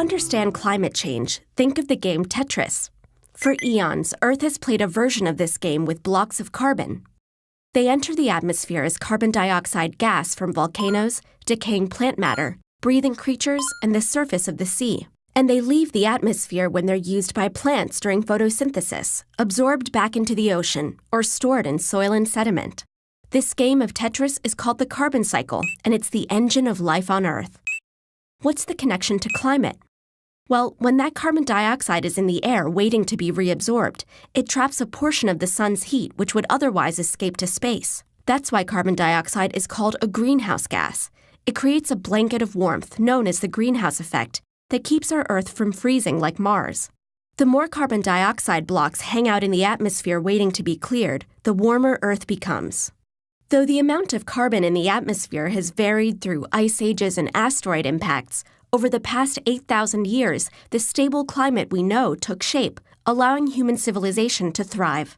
understand climate change, think of the game Tetris. For eons, Earth has played a version of this game with blocks of carbon. They enter the atmosphere as carbon dioxide gas from volcanoes, decaying plant matter, breathing creatures, and the surface of the sea. And they leave the atmosphere when they're used by plants during photosynthesis, absorbed back into the ocean, or stored in soil and sediment. This game of Tetris is called the carbon cycle, and it's the engine of life on Earth. What's the connection to climate? Well, when that carbon dioxide is in the air waiting to be reabsorbed, it traps a portion of the sun's heat which would otherwise escape to space. That's why carbon dioxide is called a greenhouse gas. It creates a blanket of warmth known as the greenhouse effect that keeps our Earth from freezing like Mars. The more carbon dioxide blocks hang out in the atmosphere waiting to be cleared, the warmer Earth becomes. Though the amount of carbon in the atmosphere has varied through ice ages and asteroid impacts, over the past 8,000 years, the stable climate we know took shape, allowing human civilization to thrive.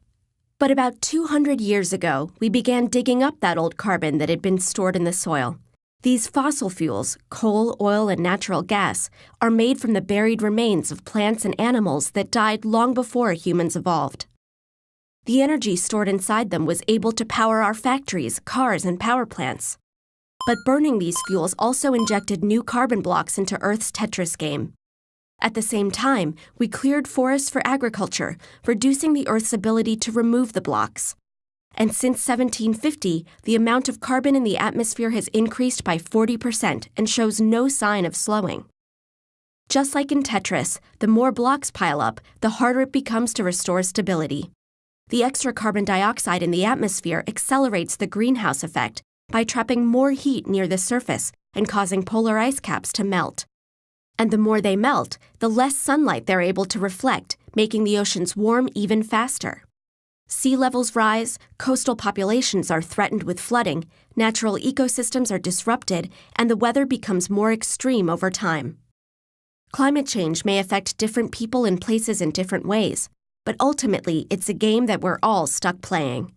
But about 200 years ago, we began digging up that old carbon that had been stored in the soil. These fossil fuels, coal, oil, and natural gas, are made from the buried remains of plants and animals that died long before humans evolved. The energy stored inside them was able to power our factories, cars, and power plants. But burning these fuels also injected new carbon blocks into Earth's Tetris game. At the same time, we cleared forests for agriculture, reducing the Earth's ability to remove the blocks. And since 1750, the amount of carbon in the atmosphere has increased by 40% and shows no sign of slowing. Just like in Tetris, the more blocks pile up, the harder it becomes to restore stability. The extra carbon dioxide in the atmosphere accelerates the greenhouse effect by trapping more heat near the surface and causing polar ice caps to melt. And the more they melt, the less sunlight they're able to reflect, making the oceans warm even faster. Sea levels rise, coastal populations are threatened with flooding, natural ecosystems are disrupted, and the weather becomes more extreme over time. Climate change may affect different people and places in different ways, but ultimately it's a game that we're all stuck playing.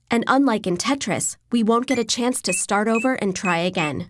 And unlike in Tetris, we won't get a chance to start over and try again.